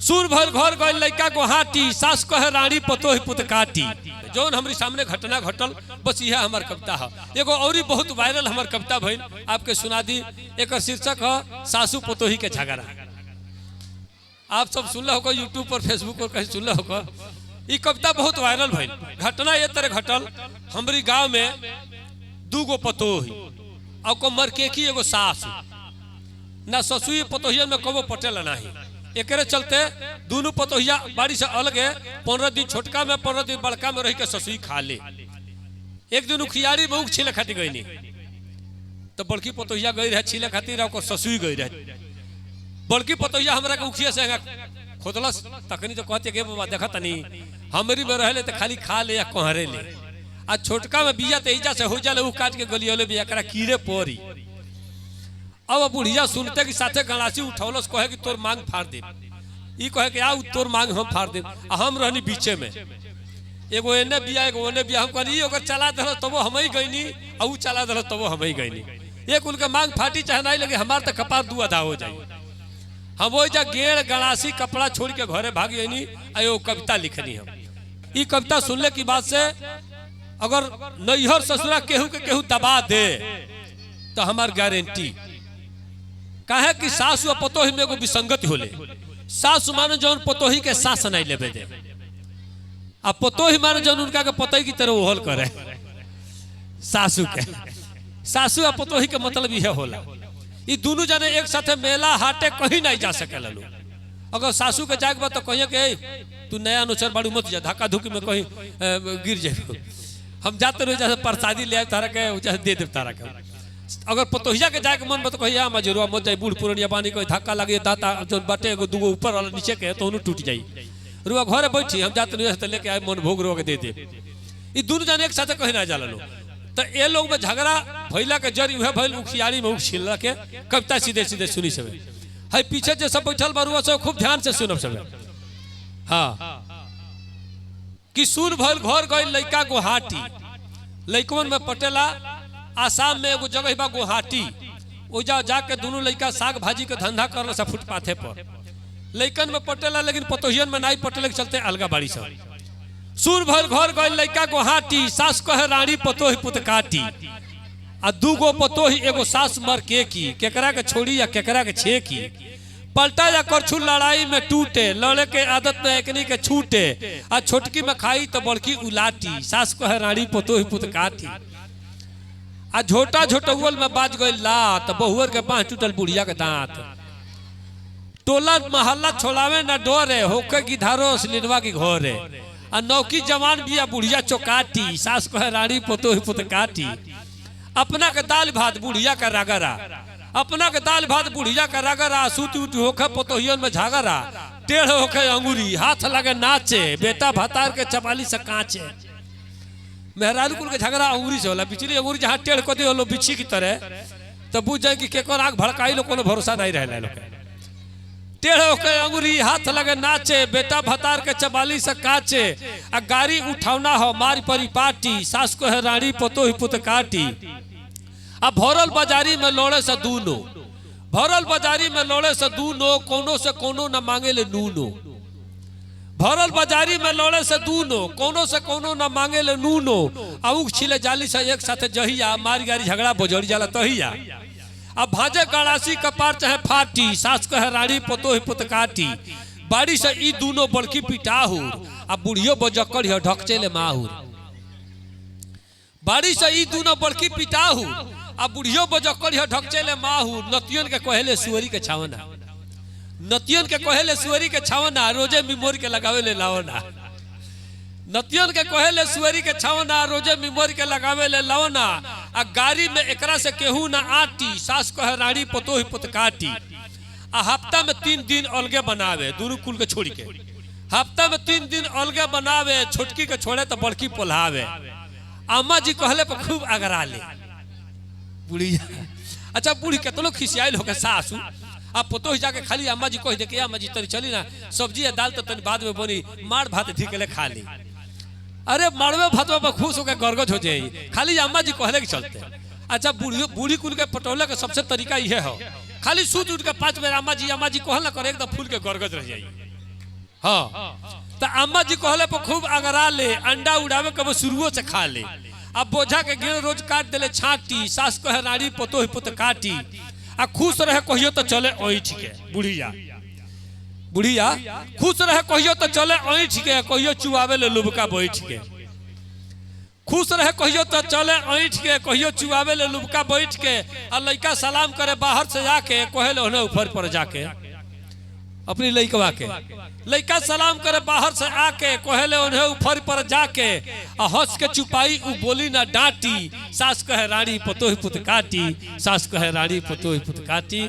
सुर भर घर गई लड़का गुहाटी, सास कहे रानी पतोही पुत काटी। जौन हमारे सामने घटना घटल बस यह हमार कविता है। एगो और बहुत वायरल हमार कविता भइल, आपके सुना दी। एक शीर्षक है सासू पतोही के झगड़ा। आप सब सुन लो यूट्यूब पर फेसबुक पर कहीं सुन लो। ये कविता बहुत वायरल भइल। घटना ये तरह घटल, हमारी गांव में दूगो पतोही और को मरकेकी एगो सास ना ससुई पतोहिया में कबो पटेल नहीं। एक चलते दोनों पतोहिया बाड़ी से अलग है। 15 दिन छोटका में 15 दिन बड़का में रह के ससुई खा ले। एक दिन उखियारी में छीले खाती गई नहीं तो बड़की पतोहिया गई रहे छीले खातिर, ससुई गई रहे। बड़की पतोहिया हमरा के उखिया से खोदलस तखनी तो कहते के बाबा देखा तनी हमरी में रहले तो खाली खा ले या कोहरे ले। आ छोटका में बिया तेजा से हो जाले उ काट के गलियोले बिया करा कीड़े पोरी। अब बुढ़िया सुनते कि साथे गणासी उठौलस कहे कि तोर मांग फाड़ दे। ई कहे कि आ तोर मांग हम फाड़ दे। हम रहनी बीचे में, एगो एने बिया एगो ओने बिया। हम कहनी अगर चला दल तबो हम ही गईनी और उ चला दल तबो हम ही गईनी। एक उनके मांग फाटी चाहे नहीं लगे, हमार तो कपार दू आधा हो जाए। हम वो जा गेड़ गणासी कपड़ा छोड़ के घरे भाग गईनी। आयो कविता लिखनी हम। ई कविता सुनने की बात से अगर नैहर ससुरा केहू के केहू दबा दे तो हमार गारंटी काहे कि सासु और पतोही में एगो विसंगति होले। सासु माने जौन पतोही के सास नहीं लेबे दे, आ पतोही माने जौन उनका के पतोही की तरह ओहल करे। सासु के सासु और पतोही के मतलब यह होला। ये दोनों जने एक साथे मेला हाटे कहीं नहीं जा सकेला लोग। अगर सासू के जाग बा तो कहिए कि तू नया अनुचर बाड़ू मत जा, धक्का धुकी में कहीं गिर जाए। हम जाते रहे जैसे प्रसादी ले आए तारा के जैसे दे दे तारा के। अगर पतोहिया के जाके मन बत कहिया मजरूआ मत जाए, बूढ़ पुरानिया पानी कोई धक्का लगे दाता जो बाटे एगो दूगो ऊपर वाला नीचे के तो टूट जाई। रुआ घरे बैठी हम जाते रहे तो लेके आए मन भोग रो के दे दे। ये दोनों जने एक साथे कहीं ना जाला लोग। तो ये लोग में झगड़ा भैला के जरी हुए भैल उखियारी में छिल के कविता सीधे सीधे सुनी सब है। पीछे जो सब बैठल बरुआ सब खूब ध्यान से सुनब सब। हाँ कि सुन भल घर गई लड़का गुहाटी, लड़कवन में पटेला। आसाम में एगो जगह बा गुहाटी, ओजा जाके दोनों लड़का साग भाजी के धंधा कर सब फुटपाथे पर। लड़कन में पटेला लेकिन पतोहियन में नहीं पटेले के चलते अलगा बाड़ी सब। सुर भर घर गई लड़का गुहाटी, सास कहे रानी पतोही पुत काटी। आ दूगो पतोही एगो सास मर के की, केकरा के छोड़ी या केकरा के छे की। पलटा या करछू लड़ाई में टूटे, लड़े के आदत में एकनी के छूटे। आ छोटकी में खाई तो बड़की उलाटी, सास कहे रानी पतोही पुत काटी। आ झोटा झोटुअल में बाज गई लात, बहुअर के बाँह टूटल बुढ़िया के दांत। टोला महल्ला छोड़ावे न डोरे, होके गिधारो सिलिनवा की घोरे। आ नौकी जवान बिया बुढ़िया चौकाटी, सास कहे रानी पतोही पुत काटी। अपना के दाल भात बुढ़िया का रगरा, अपना के दाल भात बुढ़िया का रगरा। सूती उठी होके पतोहियन में झागरा, टेढ़ होके अंगूरी हाथ लगे नाचे। बेटा भतार के चपाली से काचे। मेहरारू कुल के झगड़ा अंगूरी से होला। बिचली अंगूरी जहाँ टेढ़ को दे लो बिच्छी की तरह तो बुझ जाए कि केकर आग भड़काई लो, कोनो भरोसा नहीं रहे लोग। टेढ़ होके अंगूरी हाथ लगे नाचे, बेटा भतार के चबाली से काचे। आ गाड़ी उठावना हो मारी परी पाटी, सास को है रानी पतोही पुत काटी। आ भरल बाजारी में लोड़े से दूनो, भरल बाजारी में लोड़े से दूनो, कोनो से कोनो न मांगे ले नूनो। भरल बाजारी में लोड़े से दूनो, कोनो से कोनो न मांगे ले नूनो। आउक छिले जाली से एक साथे जहिया, मारी गाड़ी झगड़ा बोझड़ी जाला तहिया। अब भाजे गणासी कपार चाहे फाटी, सास कहे रानी पतोही पुत काटी। बाड़ी से ई दोनों बड़की पिटाहुर, अब बुढ़ियो बजक्कड़ है ढकचेले माहुर। बाड़ी से ई दोनों बड़की पिटाहुर, अब बुढ़ियो बजक्कड़ है ढकचेले माहुर। नतियन के कहेले सुअरी के छावना, नतियन के कहेले सुअरी के छावना। रोजे मिमोरी के लगावे ले लावना। नतियन के कहेले सुअरी के छावना, रोजे मिमोरी के लगावे ले लावना। आ गाड़ी में एकरा से केहू ना आटी, सास कहे रानी पतोही पुत काटी। आ हफ्ता में 3 दिन अलगे बनावे, दोनों कुल के छोड़ के। हफ्ता में 3 दिन अलगे बनावे, छोटकी के छोड़े तो बड़की पोल्हावे। अम्मा जी कहले पर खूब अगरा ले बुढ़िया। अच्छा बूढ़ी केतनो खिसियाइल होके सासू अब पतोही जाके खाली अम्मा जी कह दे कि अम्मा जी तनी चली ना, सब्जी या दाल तो तनी बाद में बनी, मार भात ढीकले खा ली। अरे मारवे भातवा पर खुश होकर गरगज हो जाए, खाली अम्मा जी कहले के चलते। अच्छा बूढ़ी कुल के पटौले के सबसे तरीका यह है, खाली सूत उठ के 5 बेर अम्मा जी कहल ना करे, एकदम फूल के गरगज रह जाए। हाँ तो अम्मा जी कहले पर खूब अगरा ले, अंडा उड़ावे कब शुरुओ से खा ले। अब बोझा के गिर रोज काट देले छाटी, सास कहे रानी पतो पुत काटी। आ खुश रहे कहियो तो चले ओइठ के, बुढ़िया बुढ़िया खुश रहे कहियो तो चले ओइठ के, कहियो चुआवे ले लुबका बैठ के। खुश रहे कहियो तो चले ऐठ के, कहियो चुआवे ले लुबका बैठ के। आ लड़का सलाम करे बाहर से जाके, कहे ले ऊपर पर जाके अपनी लड़कवा के। लड़का सलाम करे बाहर से आके, कहे ले उन्हें ऊपर पर जाके। आ हंस के चुपाई उ बोली ना डांटी, सास कहे रानी पतोही पुत काटी, सास कहे रानी पतोही पुत काटी।